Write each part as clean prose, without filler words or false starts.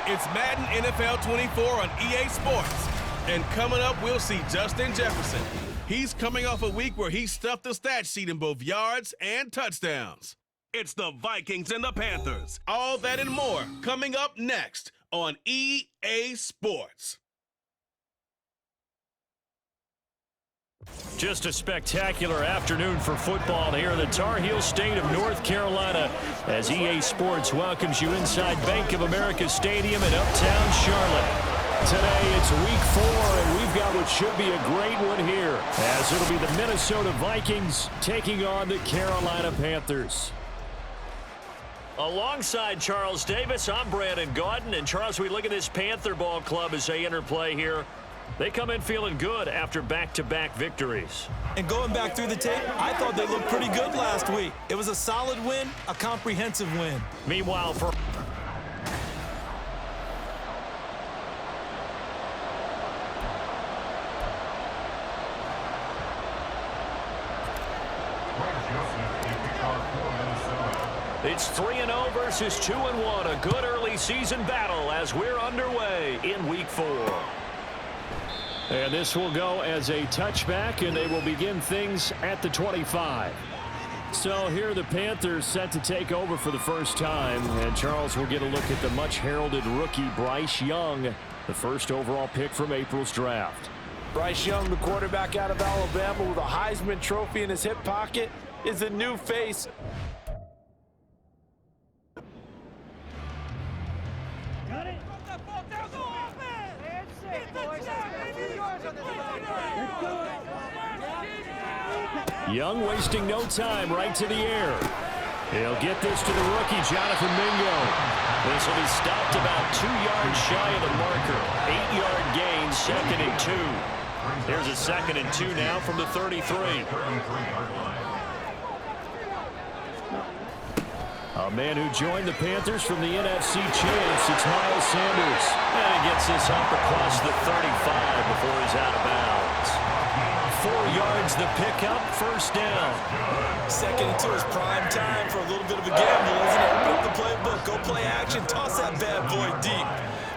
It's Madden NFL 24 on EA Sports. And coming up, we'll see Justin Jefferson. He's coming off a week where he stuffed the stat sheet in both yards and touchdowns. It's the Vikings and the Panthers. All that and more coming up next on EA Sports. Just a spectacular afternoon for football here in the Tar Heel state of North Carolina as EA Sports welcomes you inside Bank of America Stadium in uptown Charlotte. Today it's week 4, and we've got what should be a great one here as it'll be the Minnesota Vikings taking on the Carolina Panthers. Alongside Charles Davis, I'm Brandon Gaudin. And Charles, we look at this Panther ball club as they enter play here. They come in feeling good after back-to-back victories. And going back through the tape, I thought they looked pretty good last week. It was a solid win, a comprehensive win. Meanwhile, for it's 3-0 versus 2-1. A good early season battle as we're underway in week 4. And this will go as a touchback, and they will begin things at the 25. So here are the Panthers set to take over for the first time. And Charles will get a look at the much-heralded rookie Bryce Young, the first overall pick from April's draft. Bryce Young, the quarterback out of Alabama with a Heisman Trophy in his hip pocket, is a new face. Young wasting no time, right to the air. He'll get this to the rookie, Jonathan Mingo. This will be stopped about 2 yards shy of the marker. 8-yard gain, 2nd and 2. Here's a 2nd and 2 now from the 33. A man who joined the Panthers from the NFC champs, it's Miles Sanders. And he gets this up across the 35 before he's out of bounds. 4 yards the pickup, first down. 2nd and 2 is prime time for a little bit of a gamble, isn't it? Open up the playbook, go play action, toss that bad boy deep.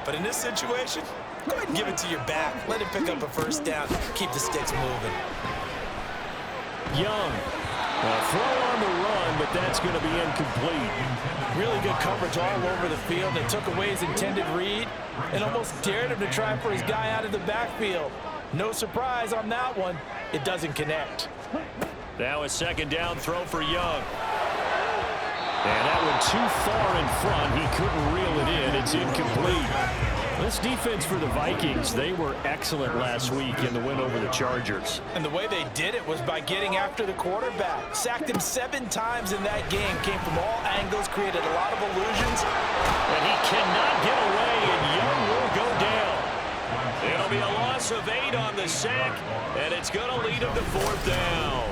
But in this situation, go ahead and give it to your back. Let him pick up a first down, keep the sticks moving. Young. A throw on the run, but that's going to be incomplete. Really good coverage all over the field. They took away his intended read and almost dared him to try for his guy out of the backfield. No surprise on that one. It doesn't connect. Now a 2nd down throw for Young. And that one too far in front. He couldn't reel it in. It's incomplete. This defense for the Vikings, they were excellent last week in the win over the Chargers. And the way they did it was by getting after the quarterback. Sacked him 7 times in that game. Came from all angles, created a lot of illusions. And he cannot get away, and Young will go down. It'll be a loss of 8 on the sack, and it's going to lead him to 4th down.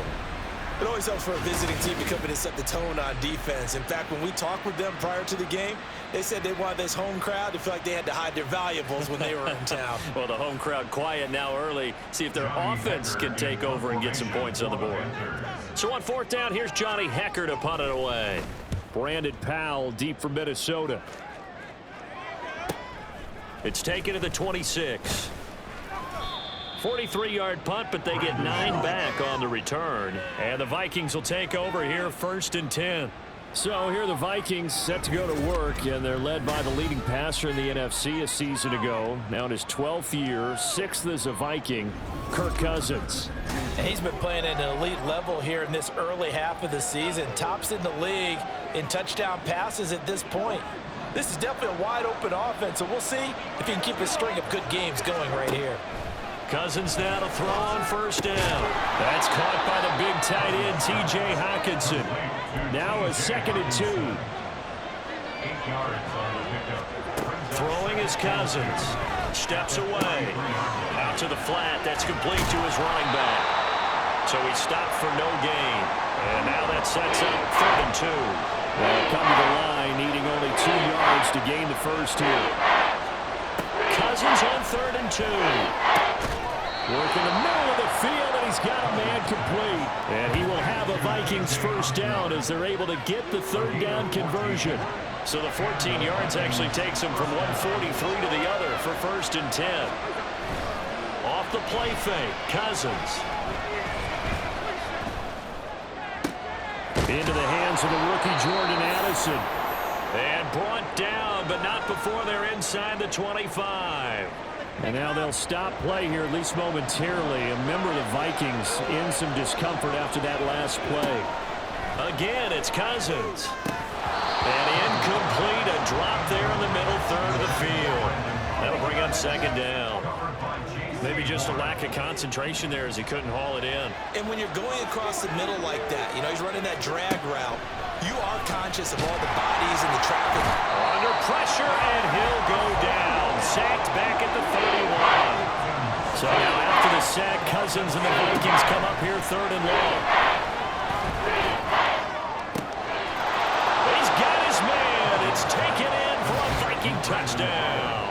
It always helps for a visiting team to come in and set the tone on defense. In fact, when we talked with them prior to the game, they said they wanted this home crowd to feel like they had to hide their valuables when they were in town. Well, the home crowd quiet now early. See if their offense can take over and get some points on the board. So on 4th down, here's Johnny Hecker to punt it away. Brandon Powell deep for Minnesota. It's taken to the 26. 43-yard punt, but they get 9 back on the return. And the Vikings will take over here, 1st and 10. So here are the Vikings set to go to work, and they're led by the leading passer in the NFC a season ago. Now in his 12th year, 6th as a Viking, Kirk Cousins. And he's been playing at an elite level here in this early half of the season. Tops in the league in touchdown passes at this point. This is definitely a wide-open offense, so we'll see if he can keep his string of good games going right here. Cousins now to throw on 1st down. That's caught by the big tight end, T.J. Hockenson. Now a 2nd and 2. Throwing is Cousins. Steps away. Out to the flat. That's complete to his running back. So he stopped for no gain. And now that sets up 3rd and 2. They'll come to the line, needing only 2 yards to gain the first here. Cousins on 3rd and 2. Work in the middle of the field, and he's got a man complete. And he will have a Vikings first down as they're able to get the 3rd down conversion. So the 14 yards actually takes him from 143 to the other for 1st and 10. Off the play fake, Cousins. Into the hands of the rookie Jordan Addison. And brought down, but not before they're inside the 25. And now they'll stop play here, at least momentarily. A member of the Vikings in some discomfort after that last play. Again, it's Cousins. And incomplete, a drop there in the middle third of the field. That'll bring up 2nd down. Maybe just a lack of concentration there as he couldn't haul it in. And when you're going across the middle like that, you know, he's running that drag route, you are conscious of all the bodies and the traffic. Under pressure, and he'll go down. Sacked back at the 31. So now after the sack, Cousins and the Vikings come up here 3rd and long. He's got his man. It's taken in for a Viking touchdown.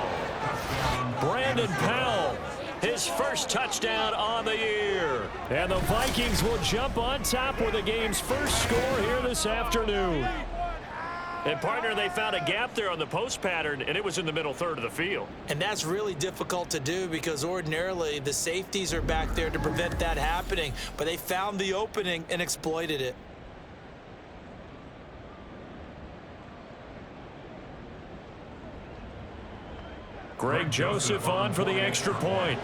Brandon Powell, his first touchdown on the year. And the Vikings will jump on top with the game's first score here this afternoon. And, partner, they found a gap there on the post pattern, and it was in the middle third of the field. And that's really difficult to do because ordinarily the safeties are back there to prevent that happening. But they found the opening and exploited it. Greg Joseph on for the extra point.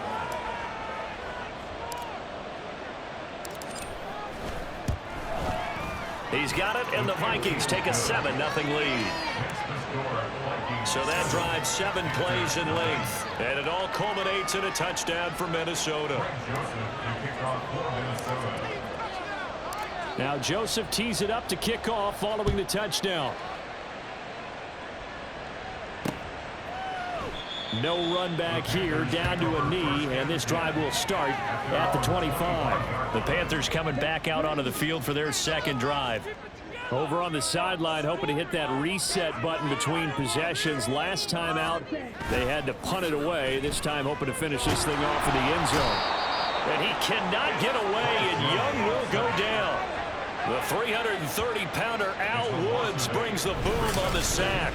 He's got it, and the Vikings take a 7-0 lead. So that drives 7 plays in length, and it all culminates in a touchdown for Minnesota. Now Joseph tees it up to kick off following the touchdown. No run back here, down to a knee, and this drive will start at the 25. The Panthers coming back out onto the field for their 2nd drive. Over on the sideline, hoping to hit that reset button between possessions. Last time out, they had to punt it away. This time hoping to finish this thing off in the end zone. And he cannot get away, and Young will go down. The 330-pounder Al Woods brings the boom on the sack.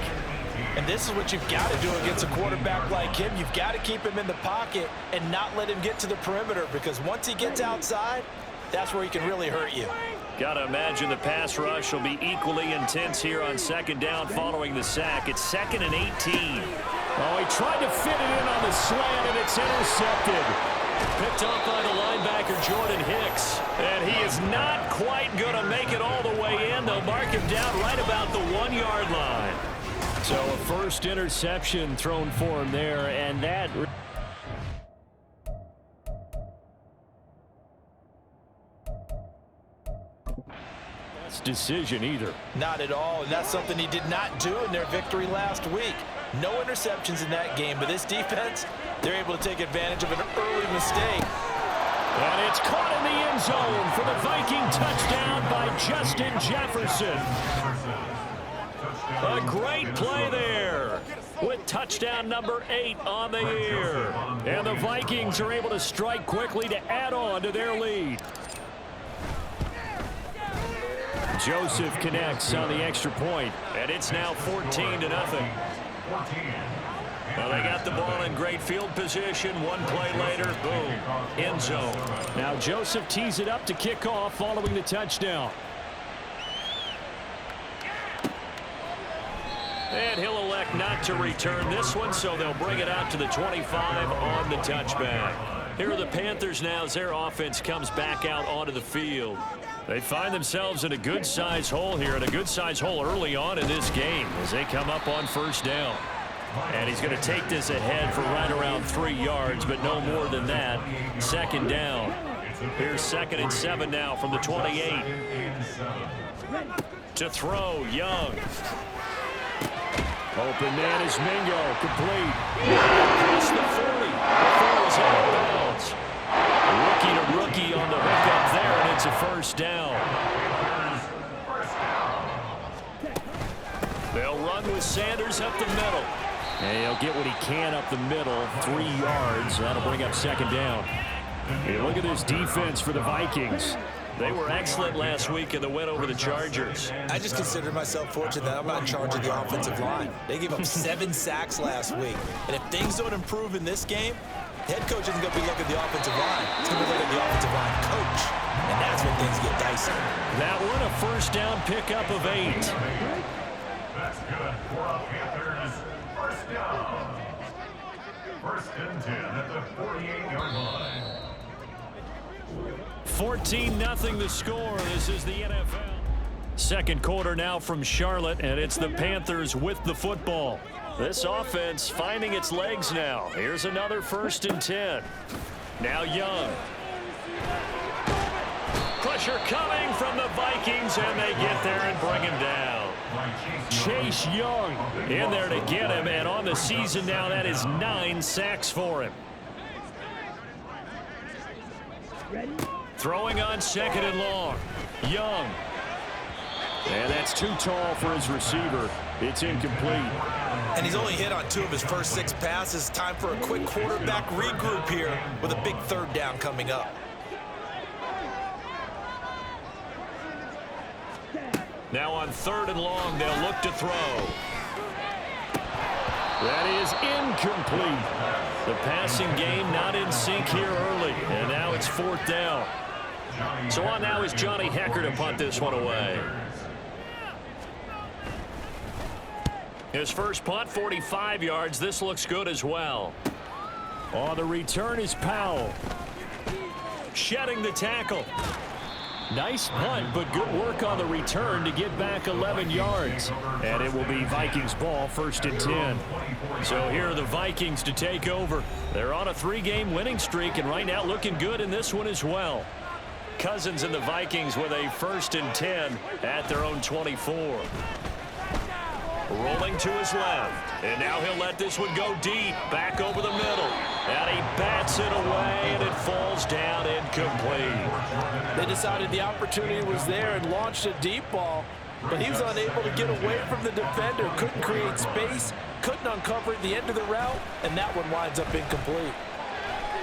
And this is what you've got to do against a quarterback like him. You've got to keep him in the pocket and not let him get to the perimeter, because once he gets outside, that's where he can really hurt you. Got to imagine the pass rush will be equally intense here on 2nd down following the sack. It's 2nd and 18. Oh, he tried to fit it in on the slant, and it's intercepted. Picked up by the linebacker, Jordan Hicks. And he is not quite going to make it all the way in. They'll mark him down right about the 1-yard line. So a first interception thrown for him there, and that... that's decision either. Not at all, and that's something he did not do in their victory last week. No interceptions in that game, but this defense, they're able to take advantage of an early mistake. And it's caught in the end zone for the Viking touchdown by Justin Jefferson. A great play there with touchdown number 8 on the year. And the Vikings are able to strike quickly to add on to their lead. Joseph connects on the extra point, and it's now 14-0. Well, they got the ball in great field position. One play later, boom, end zone. Now Joseph tees it up to kick off following the touchdown. And he'll elect not to return this one, so they'll bring it out to the 25 on the touchback. Here are the Panthers now as their offense comes back out onto the field. They find themselves in a good-sized hole here, and a good-sized hole early on in this game as they come up on 1st down. And he's going to take this ahead for right around 3 yards, but no more than that. 2nd down. Here's 2nd and 7 now from the 28. To throw, Young. Open man is Mingo, complete. Past the 40. Before he's out of bounds. Rookie to rookie on the hookup there, and it's a 1st down. They'll run with Sanders up the middle. And he'll get what he can up the middle, 3 yards. That'll bring up 2nd down. Hey, look at this defense for the Vikings. They were excellent last week in the win over the Chargers. I just consider myself fortunate that I'm not in charge of the offensive line. They gave up 7 sacks last week. And if things don't improve in this game, the head coach isn't going to be looking at the offensive line. He's going to be looking at the offensive line coach. And that's when things get dicey. That one, a first down pickup of 8. That's good for our Panthers. First down. First and 10 at the 48-yard line. 14-0 the score. This is the NFL. Second quarter now from Charlotte, and it's the Panthers with the football. This offense finding its legs now. Here's another first and 10. Now Young. Pressure coming from the Vikings, and they get there and bring him down. Chase Young in there to get him, and on the season now, that is 9 sacks for him. Throwing on second and long. Young. And that's too tall for his receiver. It's incomplete. And he's only hit on 2 of his first 6 passes. Time for a quick quarterback regroup here with a big third down coming up. Now on third and long, they'll look to throw. That is incomplete. The passing game not in sync here early, and now it's 4th down. So on now is Johnny Hecker to punt this one away. His first punt, 45 yards. This looks good as well. On the return is Powell. Shedding the tackle. Nice punt, but good work on the return to get back 11 yards. And it will be Vikings ball, first and 10. So here are the Vikings to take over. They're on a 3-game winning streak, and right now looking good in this one as well. Cousins and the Vikings with a first and 10 at their own 24. Rolling to his left, and now he'll let this one go deep, back over the middle, and he bats it away, and it falls down incomplete. They decided the opportunity was there and launched a deep ball, but he was unable to get away from the defender, couldn't create space, couldn't uncover the end of the route, and that one winds up incomplete.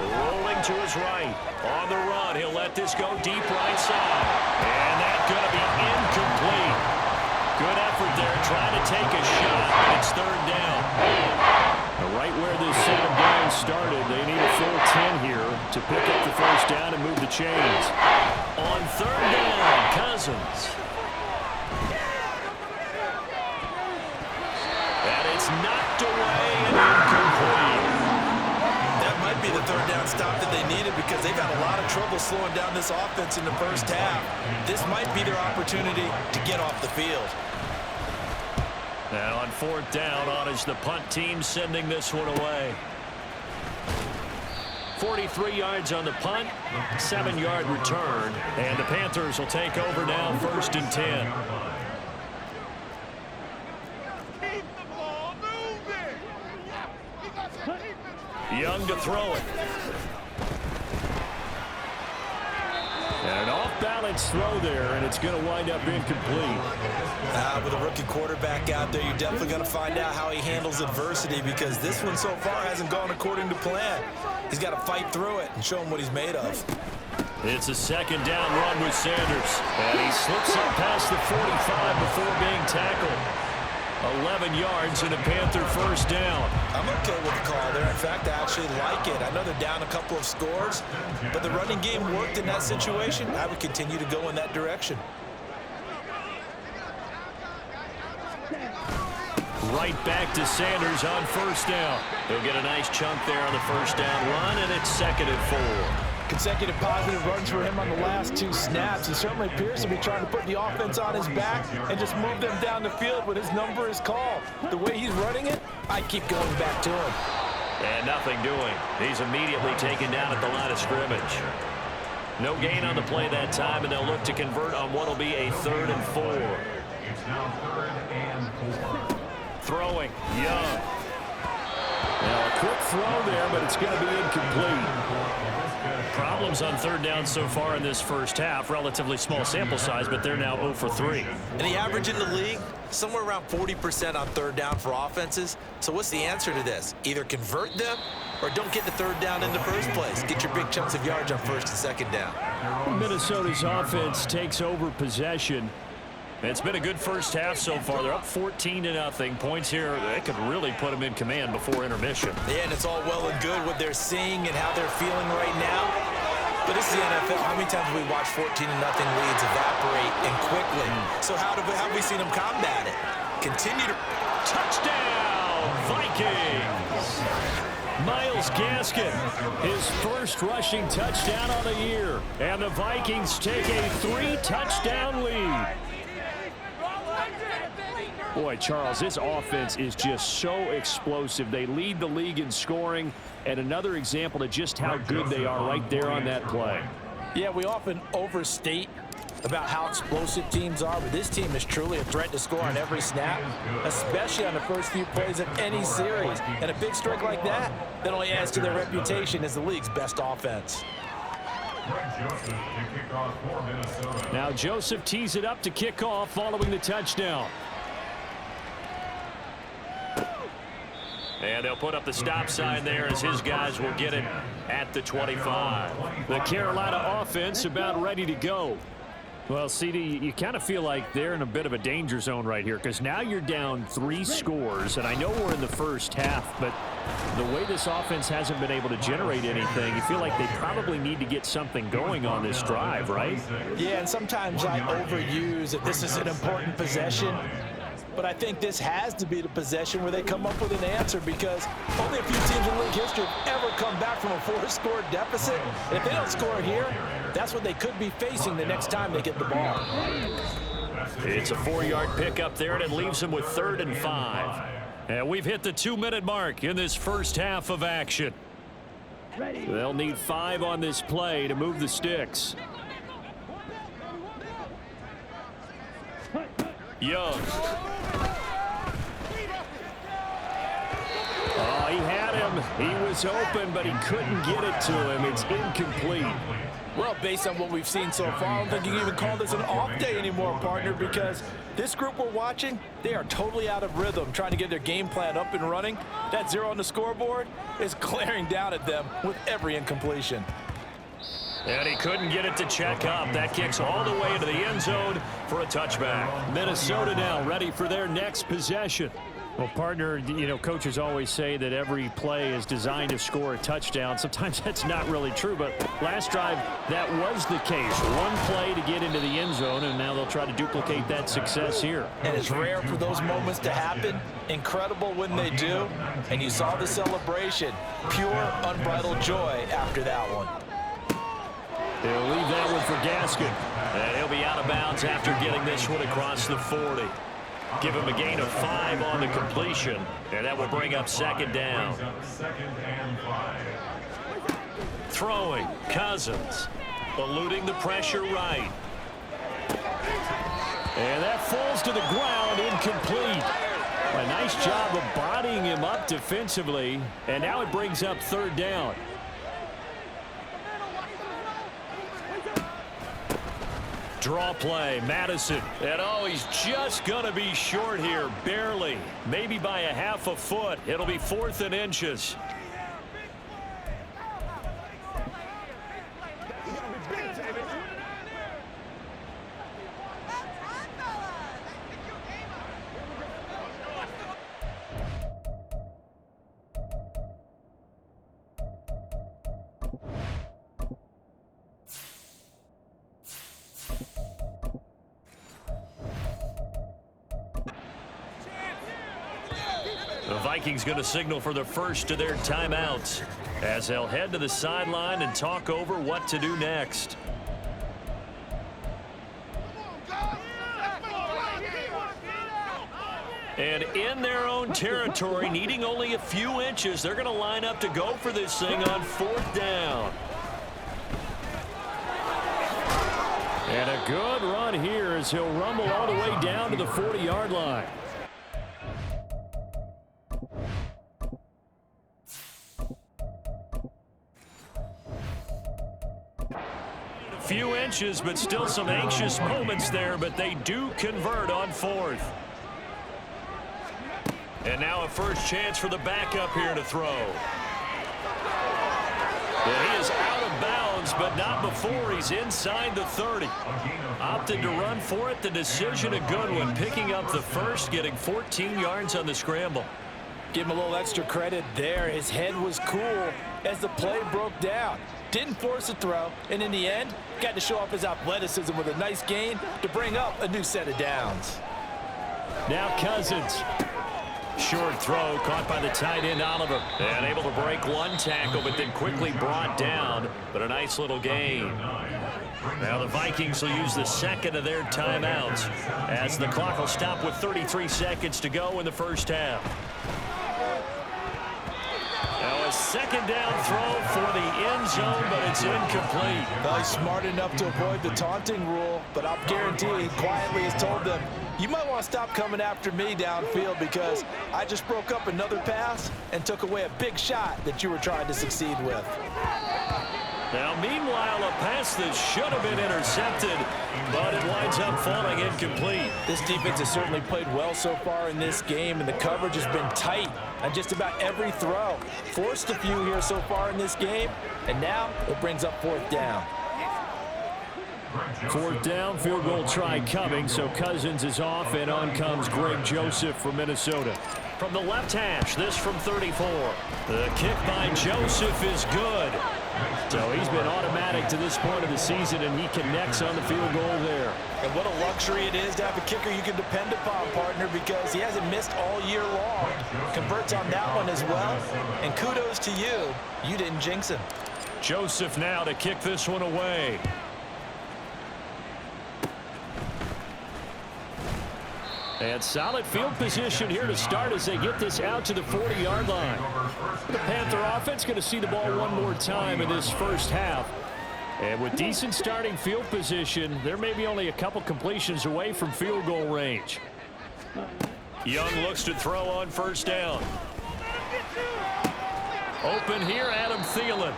Rolling to his right, on the run, he'll let this go deep right side, and that's going to be incomplete. Good effort there, trying to take a shot, but it's third down. Right where this set of downs started, they need a full 10 here to pick up the first down and move the chains. On third down, Cousins. And it's knocked away and incomplete. That might be the third down stop that they needed because they've had a lot of trouble slowing down this offense in the first half. This might be their opportunity to get off the field. Now on 4th down, on is the punt team sending this one away. 43 yards on the punt, 7-yard return, and the Panthers will take over now, first and 10. Young to throw it. And an off-balance throw there, and it's going to wind up incomplete. With a rookie quarterback out there, you're definitely going to find out how he handles adversity because this one so far hasn't gone according to plan. He's got to fight through it and show him what he's made of. It's a second down run with Sanders, and he slips up past the 45 before being tackled. 11 yards and a Panther first down. I'm okay with the call there. In fact, I actually like it. I know they're down a couple of scores, but the running game worked in that situation. I would continue to go in that direction. Right back to Sanders on first down. He'll get a nice chunk there on the first down run, and it's 2nd and 4. Consecutive positive runs for him on the last 2 snaps. He certainly appears to be trying to put the offense on his back and just move them down the field when his number is called. The way he's running it, I keep going back to him. And nothing doing. He's immediately taken down at the line of scrimmage. No gain on the play that time, and they'll look to convert on what will be a 3rd and 4. It's now 3rd and 4. Throwing, Young. Now a quick throw there, but it's going to be incomplete. Problems on third down so far in this first half. Relatively small sample size, but they're now 0 for 3. And the average in the league, somewhere around 40% on third down for offenses. So what's the answer to this? Either convert them or don't get the third down in the first place. Get your big chunks of yards on first and second down. Minnesota's offense takes over possession. It's been a good first half so far. They're up 14-0. Points here, they could really put them in command before intermission. Yeah, and it's all well and good what they're seeing and how they're feeling right now. But this is the NFL. How many times have we watched 14-0 leads evaporate and quickly? So how have we seen them combat it? Continue to... Touchdown, Vikings! Myles Gaskin, his first rushing touchdown on the year. And the Vikings take a 3-touchdown lead. Boy, Charles, this offense is just so explosive. They lead the league in scoring, and another example of just how good they are right there on that play. Yeah, we often overstate about how explosive teams are, but this team is truly a threat to score on every snap, especially on the first few plays of any series. And a big streak like that only adds to their reputation as the league's best offense. Now Joseph tees it up to kick off following the touchdown. And they'll put up the stop sign there as his guys will get it at the 25. The Carolina offense about ready to go. Well, CD, you kind of feel like they're in a bit of a danger zone right here because now you're down 3 scores, and I know we're in the first half, but the way this offense hasn't been able to generate anything, you feel like they probably need to get something going on this drive, right? Yeah, and sometimes I overuse that this is an important possession. But I think this has to be the possession where they come up with an answer because only a few teams in league history have ever come back from a 4-score deficit. And if they don't score here, that's what they could be facing the next time they get the ball. It's a 4-yard pickup there, and it leaves them with 3rd and 5. And we've hit the 2-minute mark in this first half of action. They'll need 5 on this play to move the sticks. Young. Oh, he had him. He was open, but he couldn't get it to him. It's incomplete. Well, based on what we've seen so far, I don't think you can even call this an off day anymore, partner, because this group we're watching, they are totally out of rhythm, trying to get their game plan up and running. That 0 on the scoreboard is glaring down at them with every incompletion. And he couldn't get it to check up. That kicks all the way into the end zone for a touchback. Minnesota now ready for their next possession. Well, partner, you know, coaches always say that every play is designed to score a touchdown. Sometimes that's not really true, but last drive, that was the case. One play to get into the end zone, and now they'll try to duplicate that success here. And it's rare for those moments to happen. Incredible when they do. And you saw the celebration. Pure, unbridled joy after that one. They'll leave that one for Gaskin. And he'll be out of bounds after getting this one across the 40. Give him a gain of 5 on the completion. And that will bring up 2nd down. Throwing, Cousins. Eluding the pressure right. And that falls to the ground, incomplete. A nice job of bodying him up defensively. And now it brings up 3rd down. Draw play, Madison. And oh, he's just going to be short here, barely. Maybe by a half a foot. It'll be 4th and inches. The Vikings going to signal for the first of their timeouts as they'll head to the sideline and talk over what to do next. And in their own territory, needing only a few inches, they're going to line up to go for this thing on 4th down. And a good run here as he'll rumble all the way down to the 40-yard line. Few inches, but still some anxious moments there, but they do convert on 4th. And now a first chance for the backup here to throw. And he is out of bounds, but not before he's inside the 30. Opted to run for it. The decision a good one, picking up the first, getting 14 yards on the scramble. Give him a little extra credit there. His head was cool as the play broke down. Didn't force a throw, and in the end, got to show off his athleticism with a nice gain to bring up a new set of downs. Now Cousins. Short throw caught by the tight end Oliver. And able to break one tackle, but then quickly brought down. But a nice little gain. Now the Vikings will use the second of their timeouts as the clock will stop with 33 seconds to go in the first half. Now a second down throw for the end zone, but it's incomplete. Well, he's smart enough to avoid the taunting rule, but I'll guarantee he quietly has told them, you might want to stop coming after me downfield because I just broke up another pass and took away a big shot that you were trying to succeed with. Now, meanwhile, a pass that should have been intercepted, but it winds up falling incomplete. This defense has certainly played well so far in this game, and the coverage has been tight on just about every throw. Forced a few here so far in this game, and now it brings up fourth down. Fourth down, field goal try coming, so Cousins is off, and on comes Greg Joseph from Minnesota. From the left hash, this from 34. The kick by Joseph is good. So he's been automatic to this point of the season, and he connects on the field goal there. And what a luxury it is to have a kicker you can depend upon, partner, because he hasn't missed all year long. Converts on that one as well, and kudos to you. You didn't jinx him. Joseph now to kick this one away. And solid field position here to start as they get this out to the 40-yard line. The Panther offense going to see the ball one more time in this first half. And with decent starting field position, they're maybe only a couple completions away from field goal range. Young looks to throw on first down. Open here, Adam Thielen.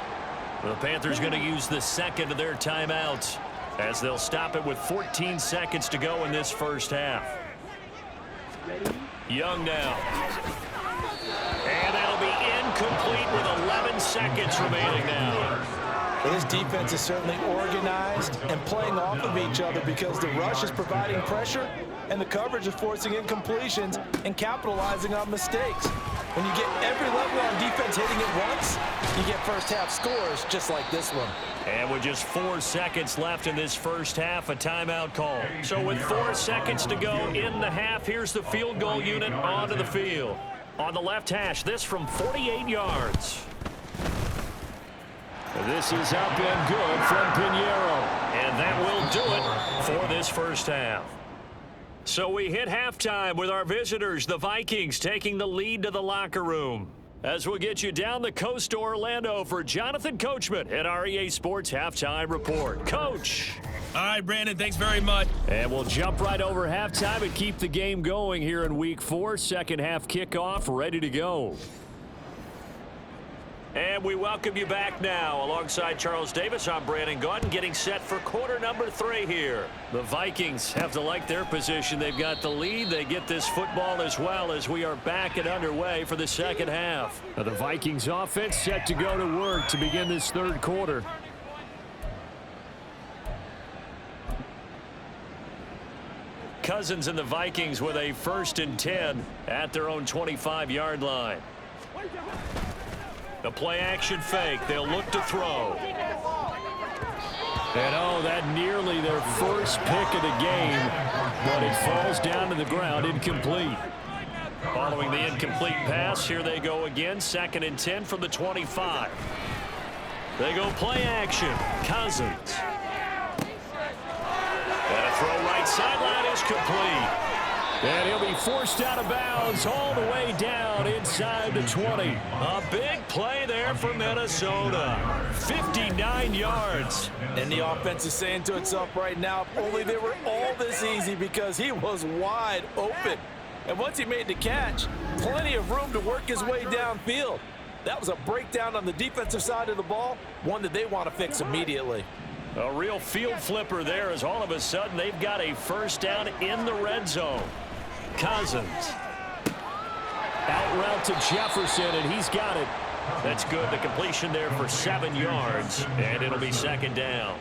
The Panthers going to use the second of their timeouts as they'll stop it with 14 seconds to go in this first half. Young now. And that'll be incomplete with 11 seconds remaining now. Well, this defense is certainly organized and playing off of each other because the rush is providing pressure and the coverage is forcing incompletions and capitalizing on mistakes. When you get every level on defense hitting it once, you get first half scores just like this one. And with just 4 seconds left in this first half, a timeout call. So with 4 seconds to go in the half, here's the field goal unit onto the field. On the left hash, this from 48 yards. This is up and good from Pinheiro. And that will do it for this first half. So we hit halftime with our visitors, the Vikings, taking the lead to the locker room. As we'll get you down the coast to Orlando for Jonathan Coachman at our EA Sports Halftime Report. Coach. All right, Brandon, thanks very much. And we'll jump right over halftime and keep the game going here in Week 4. Second half kickoff ready to go. And we welcome you back now. Alongside Charles Davis, I'm Brandon Gaudin, getting set for quarter number 3 here. The Vikings have to like their position. They've got the lead. They get this football as well as we are back and underway for the second half. Now the Vikings offense set to go to work to begin this third quarter. Cousins and the Vikings with a 1st and 10 at their own 25-yard line. The play action fake. They'll look to throw. And oh, that nearly their first pick of the game, but it falls down to the ground, incomplete. Following the incomplete pass, here they go again, 2nd and 10 from the 25. They go play action. Cousins. And a throw right sideline is complete. And he'll be forced out of bounds all the way down inside the 20. A big play there for Minnesota. 59 yards. And the offense is saying to itself right now, if only they were all this easy because he was wide open. And once he made the catch, plenty of room to work his way downfield. That was a breakdown on the defensive side of the ball, one that they want to fix immediately. A real field flipper there as all of a sudden they've got a first down in the red zone. Cousins. Out route to Jefferson, and he's got it. That's good. The completion there for 7 yards, and it'll be 2nd down.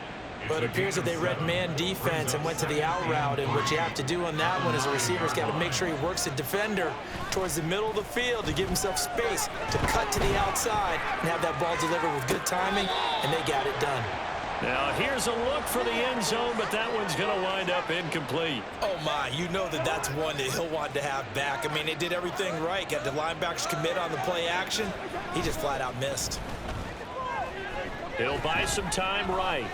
But it appears that they read man defense and went to the out route, and what you have to do on that one is the receiver's got to make sure he works the defender towards the middle of the field to give himself space to cut to the outside and have that ball delivered with good timing, and they got it done. Now here's a look for the end zone, but that one's going to wind up incomplete. Oh my, you know that's one that he'll want to have back. I mean, they did everything right. Got the linebackers commit on the play action. He just flat out missed. He'll buy some time right.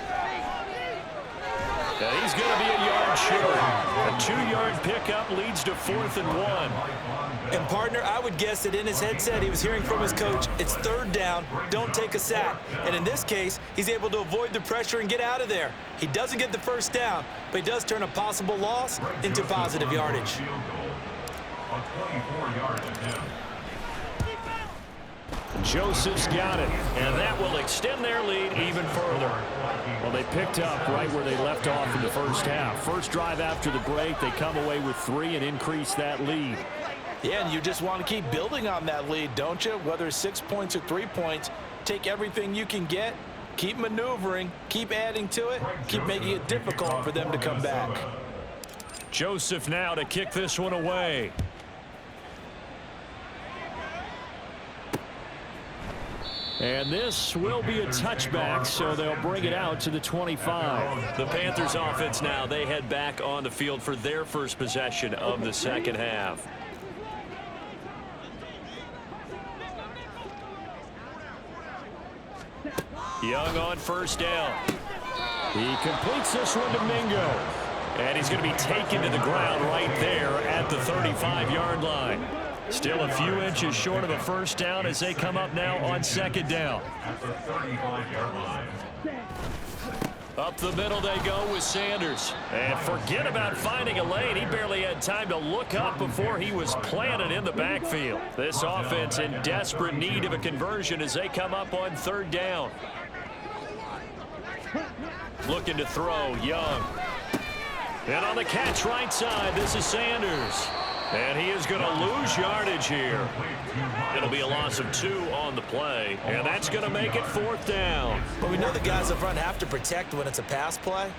Now he's going to be a yard short. A 2-yard pickup leads to 4th and 1. And partner, I would guess that in his headset he was hearing from his coach, it's 3rd down, don't take a sack. And in this case, he's able to avoid the pressure and get out of there. He doesn't get the 1st down, but he does turn a possible loss into positive yardage. Joseph's got it, and that will extend their lead even further. Well, they picked up right where they left off in the first half. First drive after the break, they come away with 3 and increase that lead. Yeah, and you just want to keep building on that lead, don't you? Whether it's 6 points or 3 points, take everything you can get, keep maneuvering, keep adding to it, keep making it difficult for them to come back. Joseph now to kick this one away. And this will be a touchback, so they'll bring it out to the 25. The Panthers offense now, they head back on the field for their first possession of the second half. Young on 1st down. He completes this one to Mingo. And he's going to be taken to the ground right there at the 35-yard line. Still a few inches short of a 1st down as they come up now on 2nd down. At the 35-yard line. Up the middle they go with Sanders. And forget about finding a lane. He barely had time to look up before he was planted in the backfield. This offense in desperate need of a conversion as they come up on 3rd down. Looking to throw, Young. And on the catch right side, this is Sanders. And he is going to lose yardage here. It'll be a loss of 2 on the play, and that's going to make it 4th down. But we know the guys up front have to protect when it's a pass play,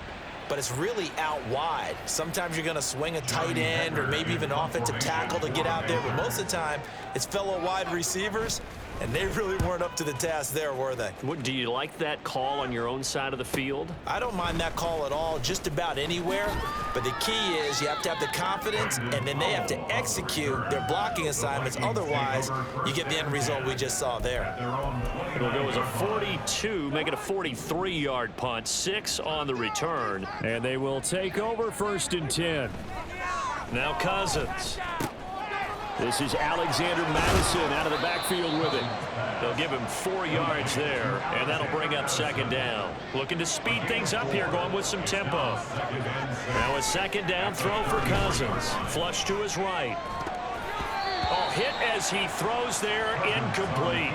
but it's really out wide. Sometimes you're going to swing a tight end or maybe even an offensive tackle to get out there, but most of the time it's fellow wide receivers, and they really weren't up to the task there, were they? What, do you like that call on your own side of the field? I don't mind that call at all, just about anywhere. But the key is you have to have the confidence, and then they have to execute their blocking assignments. Otherwise, you get the end result we just saw there. It'll go as a 42, make it a 43-yard punt, 6 on the return. And they will take over 1st and 10. Now Cousins. This is Alexander Madison out of the backfield with it. They'll give him 4 yards there, and that'll bring up 2nd down. Looking to speed things up here, going with some tempo. Now a 2nd down throw for Cousins. Flush to his right. Oh, hit as he throws there, incomplete.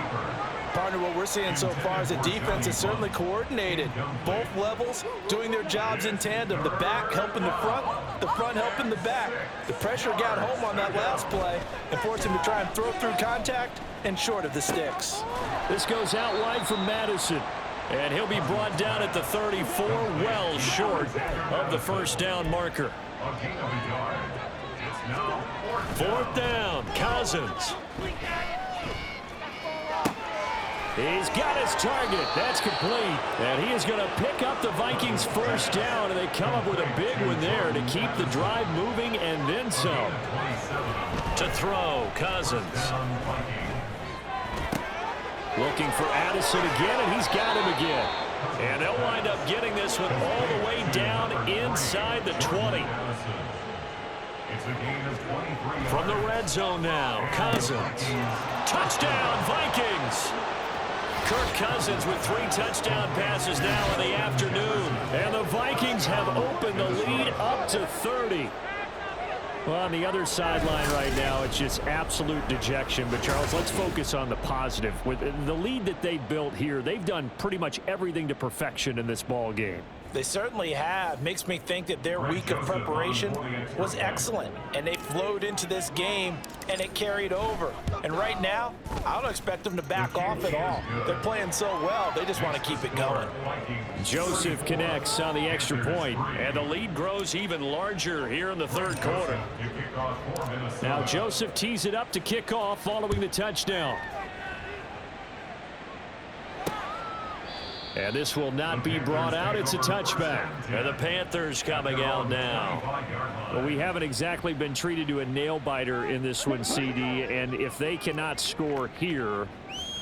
Partner, what we're seeing so far is the defense is certainly coordinated. Both levels doing their jobs in tandem. The back helping the front helping the back. The pressure got home on that last play and forced him to try and throw through contact and short of the sticks. This goes out wide from Madison. And he'll be brought down at the 34, well short of the 1st down marker. 4th down, Cousins. He's got his target. That's complete. And he is going to pick up the Vikings' 1st down, and they come up with a big one there to keep the drive moving and then some. To throw, Cousins. Looking for Addison again, and he's got him again. And they'll wind up getting this one all the way down inside the 20. From the red zone now, Cousins. Touchdown, Vikings! Kirk Cousins with 3 touchdown passes now in the afternoon. And the Vikings have opened the lead up to 30. Well, on the other sideline right now, it's just absolute dejection. But, Charles, let's focus on the positive. With the lead that they built here, they've done pretty much everything to perfection in this ball game. They certainly have. Makes me think that their week of preparation was excellent, and they flowed into this game, and it carried over. And right now, I don't expect them to back off at all. They're playing so well, they just want to keep it going. Joseph connects on the extra point, and the lead grows even larger here in the third quarter. Now Joseph tees it up to kick off following the touchdown. And this will not be brought out. It's a touchback. And the Panthers coming out now. Well, we haven't exactly been treated to a nail-biter in this one, CD. And if they cannot score here,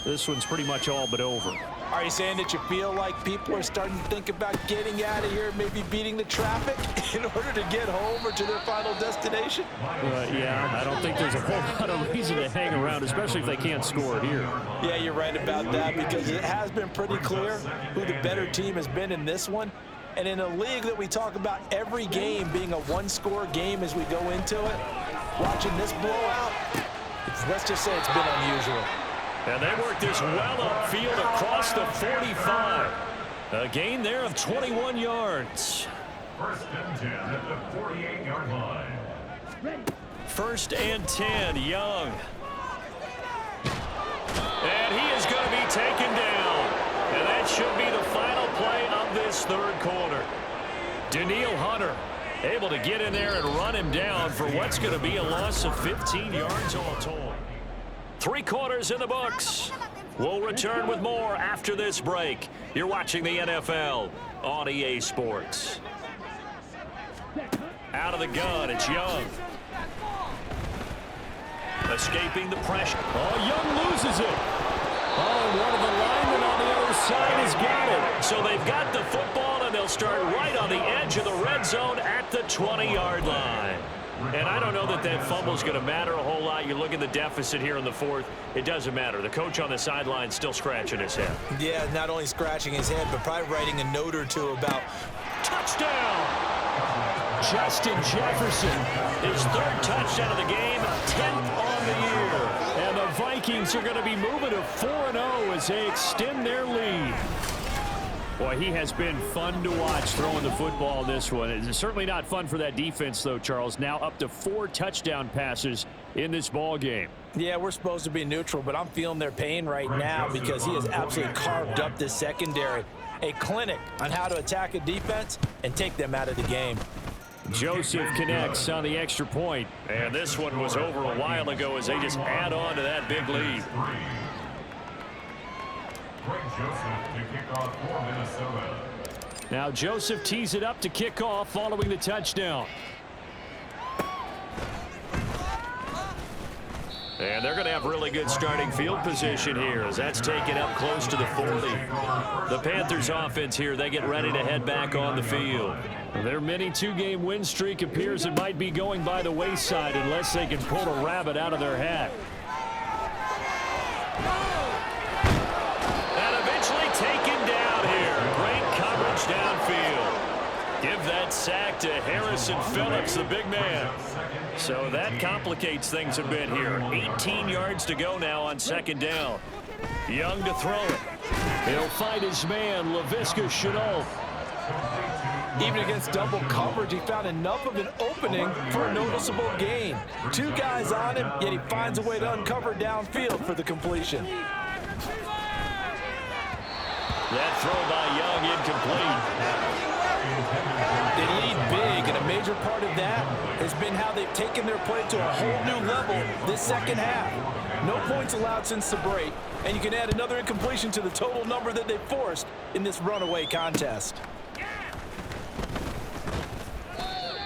this one's pretty much all but over. Are you saying that you feel like people are starting to think about getting out of here, maybe beating the traffic in order to get home or to their final destination? Yeah, I don't think there's a whole lot of reason to hang around, especially if they can't score here. Yeah, you're right about that, because it has been pretty clear who the better team has been in this one. And in a league that we talk about every game being a one-score game as we go into it, watching this blowout, let's just say it's been unusual. And they work this well upfield across the 45. A gain there of 21 yards. First and 10 at the 48-yard line. First and 10, Young. And he is going to be taken down. And that should be the final play of this third quarter. Daniil Hunter able to get in there and run him down for what's going to be a loss of 15 yards all told. 3 quarters in the books. We'll return with more after this break. You're watching the NFL on EA Sports. Out of the gun, it's Young. Escaping the pressure. Oh, Young loses it. Oh, one of the linemen on the other side has got it. So they've got the football, and they'll start right on the edge of the red zone at the 20-yard line. And I don't know that that fumble is going to matter a whole lot. You look at the deficit here in the fourth, it doesn't matter. The coach on the sideline still scratching his head. Yeah, not only scratching his head, but probably writing a note or two about touchdown. Justin Jefferson, his third touchdown of the game, 10th on the year. And the Vikings are going to be moving to 4-0 as they extend their lead. Boy, he has been fun to watch throwing the football in this one. It's certainly not fun for that defense, though, Charles. Now up to 4 touchdown passes in this ball game. Yeah, we're supposed to be neutral, but I'm feeling their pain right now because he has absolutely carved up this secondary. A clinic on how to attack a defense and take them out of the game. Joseph connects on the extra point. And this one was over a while ago as they just add on to that big lead. Joseph to kick off for Minnesota. Now Joseph tees it up to kick off following the touchdown. And they're going to have really good starting field position here as that's taken up close to the 40. The Panthers offense here, they get ready to head back on the field. Their mini 2-game win streak appears it might be going by the wayside unless they can pull a rabbit out of their hat. Taken down here. Great coverage downfield. Give that sack to Harrison Phillips, the big man. So that complicates things a bit here. 18 yards to go now on second down. Young to throw it. He'll find his man, Laviska Shenault. Even against double coverage, he found enough of an opening for a noticeable gain. 2 guys on him, yet he finds a way to uncover downfield for the completion. That throw by Young incomplete. They lead big, and a major part of that has been how they've taken their play to a whole new level this second half. No points allowed since the break, and you can add another incompletion to the total number that they forced in this runaway contest.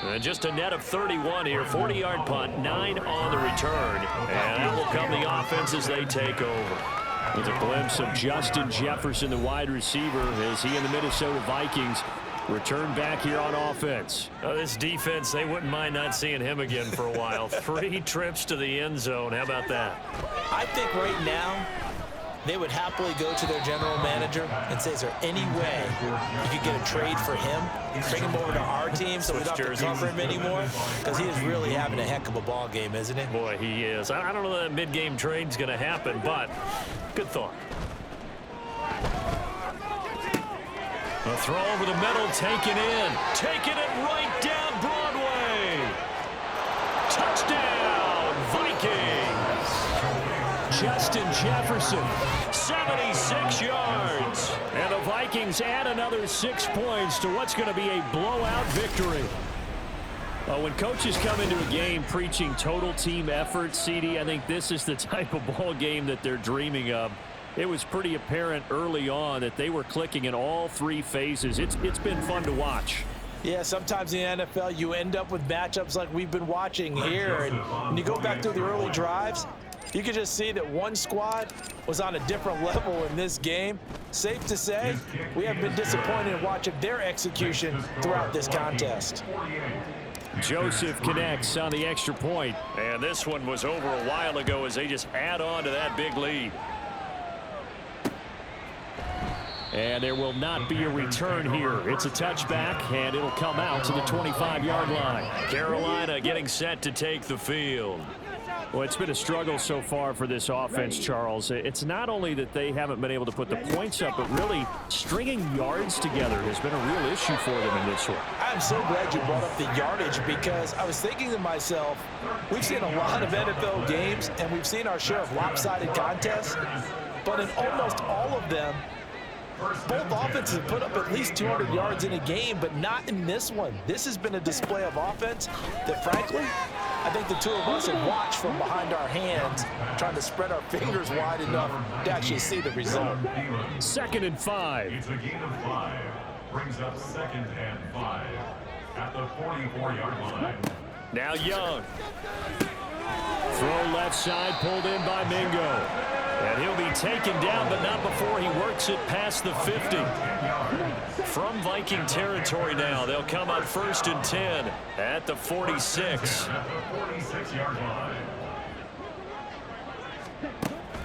And just a net of 31 here, 40-yard punt, 9 on the return. And that will come the offense as they take over. With a glimpse of Justin Jefferson, the wide receiver, as he and the Minnesota Vikings return back here on offense. This defense, they wouldn't mind not seeing him again for a while. 3 trips to the end zone. How about that? I think right now they would happily go to their general manager and say, is there any way you could get a trade for him, bring him over to our team so we don't have to cover him anymore? Because he is really having a heck of a ball game, isn't he? Boy, he is. I don't know that mid-game trade's going to happen, but good thought. A throw over the middle, taken in. Taking it right down Broadway. Touchdown, Vikings. Justin Jefferson, 76 yards. And the Vikings add another 6 points to what's going to be a blowout victory. When coaches come into a game preaching total team effort, CD, I think this is the type of ball game that they're dreaming of. It was pretty apparent early on that they were clicking in all three phases. It's been fun to watch. Yeah, sometimes in the NFL you end up with matchups like we've been watching here. And when you go back to the early drives, you can just see that one squad was on a different level in this game. Safe to say, we have been disappointed in watching their execution throughout this contest. Joseph connects on the extra point. And this one was over a while ago as they just add on to that big lead. And there will not be a return here. It's a touchback, and it'll come out to the 25-yard line. Carolina getting set to take the field. Well, it's been a struggle so far for this offense, Charles. It's not only that they haven't been able to put the points up, but really stringing yards together has been a real issue for them in this one. I'm so glad you brought up the yardage because I was thinking to myself, we've seen a lot of NFL games, and we've seen our share of lopsided contests, but in almost all of them, both offenses have put up at least 200 yards in a game, but not in this one. This has been a display of offense that, frankly, I think the two of us have watched from behind our hands, trying to spread our fingers wide enough to actually see the result. 2nd and 5. It's a gain of 5. Brings up 2nd and 5 at the 44-yard line. Now Young. Throw left side, pulled in by Mingo. And he'll be taken down, but not before he works it past the 50. From Viking territory now, they'll come up 1st and 10 at the 46. At the 46-yard line.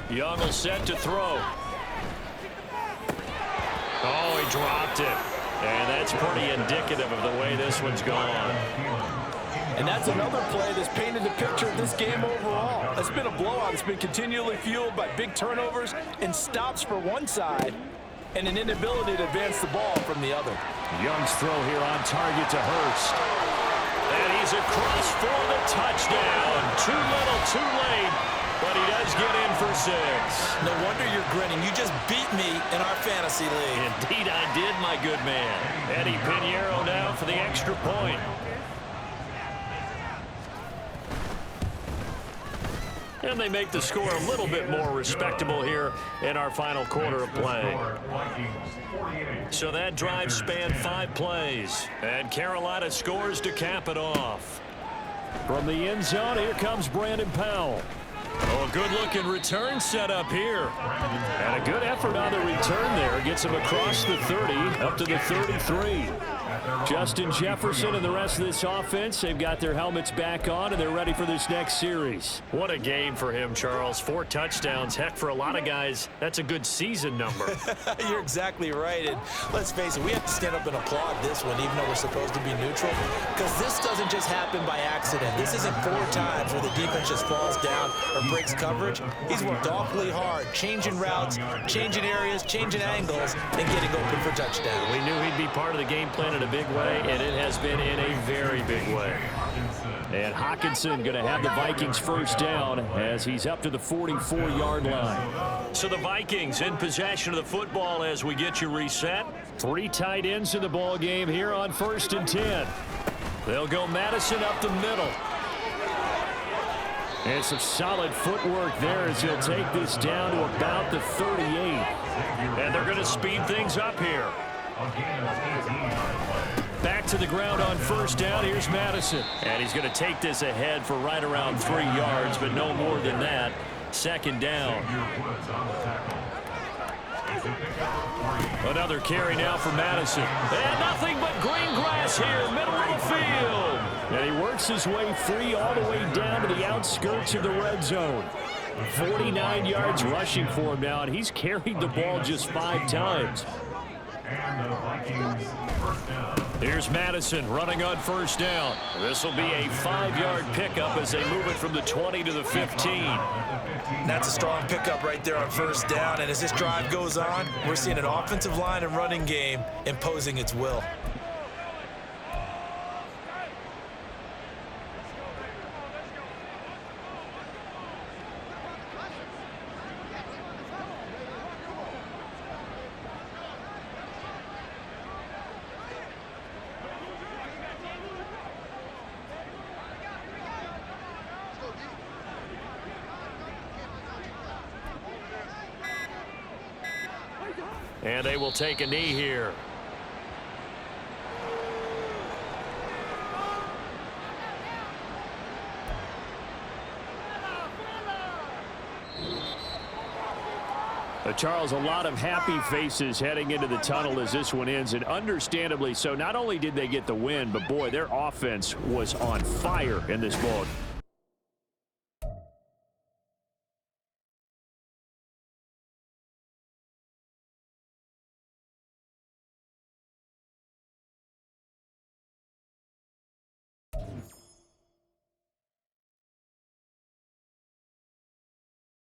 Young will set to throw. Oh, he dropped it. And that's pretty indicative of the way this one's gone. And that's another play that's painted the picture of this game overall. It's been a blowout. It's been continually fueled by big turnovers and stops for one side and an inability to advance the ball from the other. Young's throw here on target to Hurst. And he's across for the touchdown. Too little, too late, but he does get in for 6. No wonder you're grinning. You just beat me in our fantasy league. Indeed I did, my good man. Eddie Pinheiro now for the extra point. And they make the score a little bit more respectable here in our final quarter of play. So that drive spanned 5 plays. And Carolina scores to cap it off. From the end zone, here comes Brandon Powell. Oh, a good-looking return set up here. And a good effort on the return there. Gets him across the 30, up to the 33. Justin Jefferson and the rest of this offense, they've got their helmets back on, and they're ready for this next series. What a game for him, Charles. 4 touchdowns. Heck, for a lot of guys, that's a good season number. You're exactly right. And let's face it, we have to stand up and applaud this one, even though we're supposed to be neutral, because this doesn't just happen by accident. This isn't 4 times where the defense just falls down or breaks coverage. He's worked awfully hard, changing routes, changing areas, changing angles, and getting open for touchdown. We knew he'd be part of the game plan in a big way, and it has been in a very big way. And Hockenson going to have the Vikings first down as he's up to the 44-yard line. So the Vikings in possession of the football as we get you reset. 3 tight ends in the ball game here on 1st and 10. They'll go Madison up the middle. And some solid footwork there as he'll take this down to about the 38. And they're going to speed things up here. Back to the ground on 1st down. Here's Madison. And he's going to take this ahead for right around 3 yards, but no more than that. 2nd down. Another carry now for Madison. And nothing but green grass here, middle of the field. And he works his way free all the way down to the outskirts of the red zone. 49 yards rushing for him now, and he's carried the ball just 5 times. And the Vikings first down. Here's Madison running on first down. This will be a 5-yard pickup as they move it from the 20 to the 15. That's a strong pickup right there on first down. And as this drive goes on, we're seeing an offensive line and running game imposing its will. And they will take a knee here. Charles, a lot of happy faces heading into the tunnel as this one ends, and understandably so. Not only did they get the win, but boy, their offense was on fire in this ball.